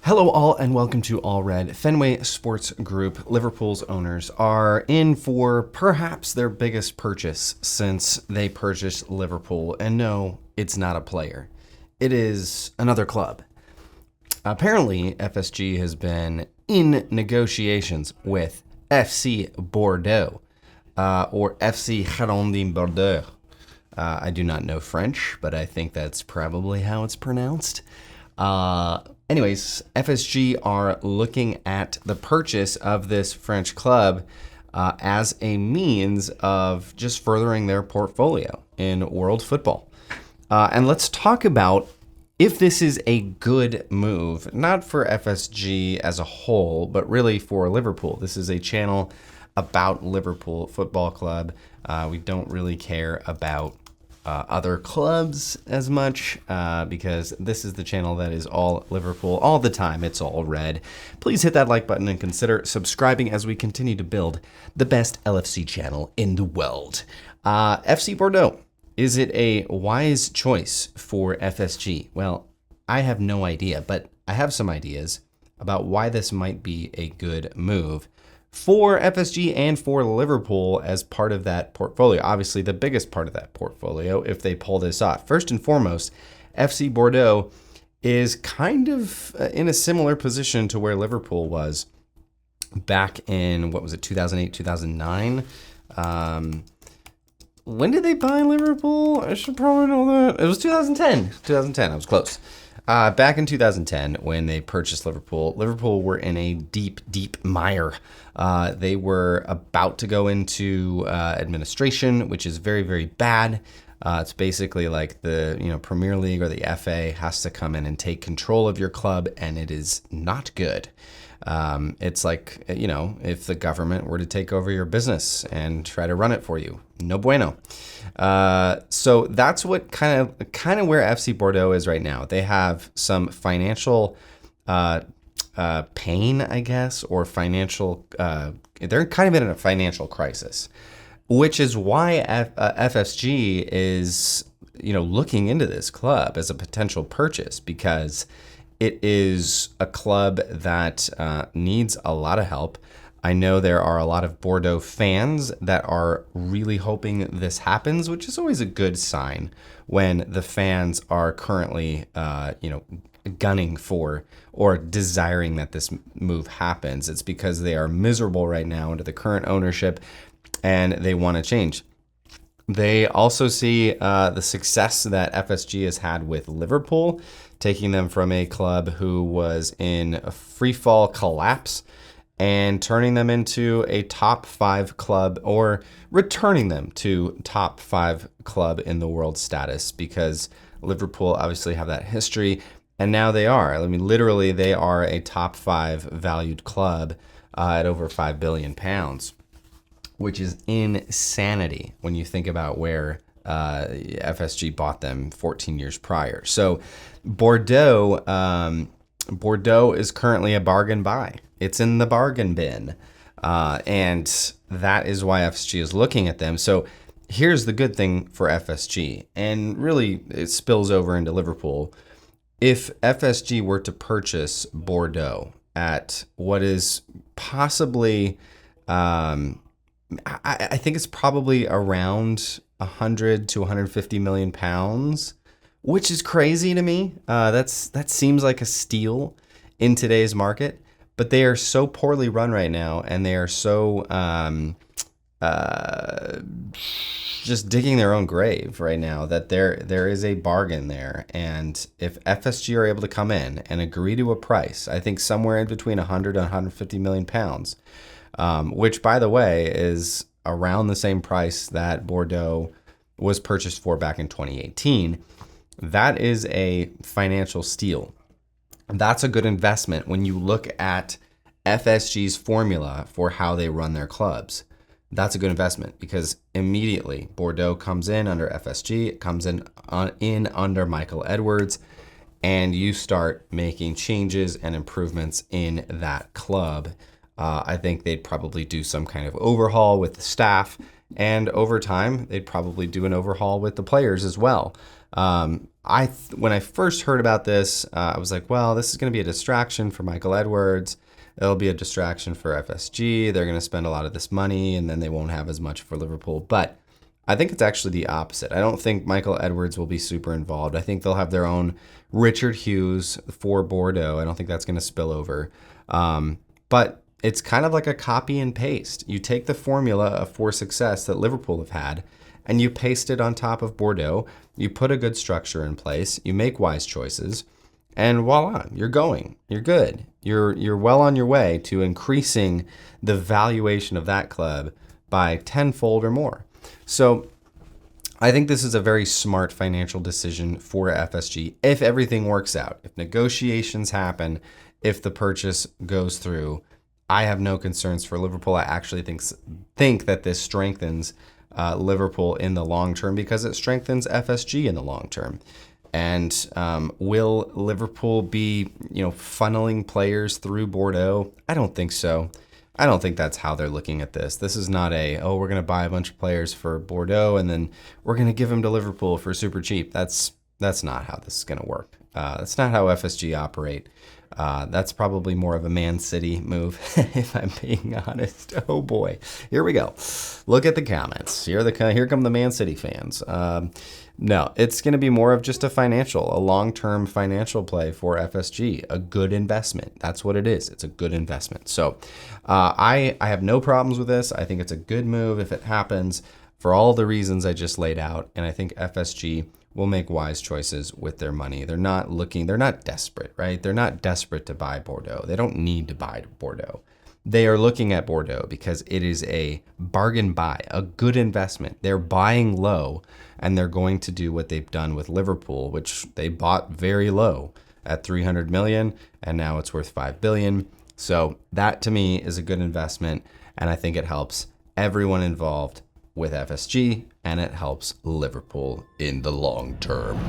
Hello all and welcome to All Red. Fenway Sports Group, Liverpool's owners, are in for perhaps their biggest purchase since they purchased Liverpool. And no, it's not a player. It is another club. Apparently, FSG has been in negotiations with FC Bordeaux, or FC Bordeaux. I do not know French, but I think that's probably how it's pronounced. Anyways, FSG are looking at the purchase of this French club as a means of just furthering their portfolio in world football. And let's talk about if this is a good move, not for FSG as a whole, but really for Liverpool. This is a channel about Liverpool Football Club. We don't really care about other clubs as much because this is the channel that is all Liverpool all the time. It's all red. Please hit that like button and consider subscribing as we continue to build the best LFC channel in the world. FC Bordeaux. Is it a wise choice for FSG? Well, I have no idea, but I have some ideas about why this might be a good move for FSG and for Liverpool as part of that portfolio. Obviously, the biggest part of that portfolio if they pull this off. First and foremost, FC Bordeaux is kind of in a similar position to where Liverpool was back in, 2008, 2009? When did they buy Liverpool? I should probably know that. It was 2010. 2010, I was close. Back in 2010, when they purchased Liverpool, Liverpool were in a deep, deep mire. They were about to go into administration, which is very, very bad. It's basically like the Premier League or the FA has to come in and take control of your club, and it is not good. It's like, if the government were to take over your business and try to run it for you. No bueno. So that's what kind of where FC Bordeaux is right now. They have some financial pain, I guess, or financial. They're kind of in a financial crisis, which is why FSG is looking into this club as a potential purchase, because it is a club that needs a lot of help. I know there are a lot of Bordeaux fans that are really hoping this happens, which is always a good sign when the fans are currently, gunning for or desiring that this move happens. It's because they are miserable right now under the current ownership and they want to change. They also see the success that FSG has had with Liverpool, taking them from a club who was in a free fall collapse and turning them into a top 5 club, or returning them to top 5 club in the world status, because Liverpool obviously have that history. And now they are. I mean, literally, they are a top 5 valued club at over £5 billion, which is insanity when you think about where FSG bought them 14 years prior. So Bordeaux is currently a bargain buy. It's in the bargain bin. And that is why FSG is looking at them. So here's the good thing for FSG, and really it spills over into Liverpool. If FSG were to purchase Bordeaux at what is possibly, I think it's probably around 100 to 150 million pounds, which is crazy to me. That seems like a steal in today's market, but they are so poorly run right now, and they are so just digging their own grave right now, that there is a bargain there. And if FSG are able to come in and agree to a price, I think somewhere in between 100 and 150 million pounds, which, by the way, is around the same price that Bordeaux was purchased for back in 2018, that is a financial steal. That's a good investment when you look at FSG's formula for how they run their clubs. That's a good investment, because immediately Bordeaux comes in under FSG, it comes in under Michael Edwards, and you start making changes and improvements in that club. I think they'd probably do some kind of overhaul with the staff, and over time, they'd probably do an overhaul with the players as well. When I first heard about this, I was like, well, this is going to be a distraction for Michael Edwards. It'll be a distraction for FSG. They're going to spend a lot of this money, and then they won't have as much for Liverpool. But I think it's actually the opposite. I don't think Michael Edwards will be super involved. I think they'll have their own Richard Hughes for Bordeaux. I don't think that's going to spill over. But it's kind of like a copy and paste. You take the formula for success that Liverpool have had, and you paste it on top of Bordeaux. You put a good structure in place. You make wise choices. And voila, you're going. You're good. You're well on your way to increasing the valuation of that club by tenfold or more. So I think this is a very smart financial decision for FSG if everything works out. If negotiations happen, if the purchase goes through, I have no concerns for Liverpool. I actually think that this strengthens Liverpool in the long term because it strengthens FSG in the long term. And will Liverpool be, funneling players through Bordeaux? I don't think so. I don't think that's how they're looking at this. This is not we're going to buy a bunch of players for Bordeaux and then we're going to give them to Liverpool for super cheap. That's not how this is going to work. That's not how FSG operate. That's probably more of a Man City move, if I'm being honest. Oh boy, here we go. Look at the comments. Here come the Man City fans. No, it's going to be more of just a long-term financial play for FSG, a good investment. That's what it is. It's a good investment. So I have no problems with this. I think it's a good move if it happens for all the reasons I just laid out. And I think FSG will make wise choices with their money. They're not desperate, right? They're not desperate to buy Bordeaux. They don't need to buy Bordeaux. They are looking at Bordeaux because it is a bargain buy, a good investment. They're buying low, and they're going to do what they've done with Liverpool, which they bought very low at 300 million, and now it's worth 5 billion. So that to me is a good investment, and I think it helps everyone involved with FSG, and it helps Liverpool in the long term.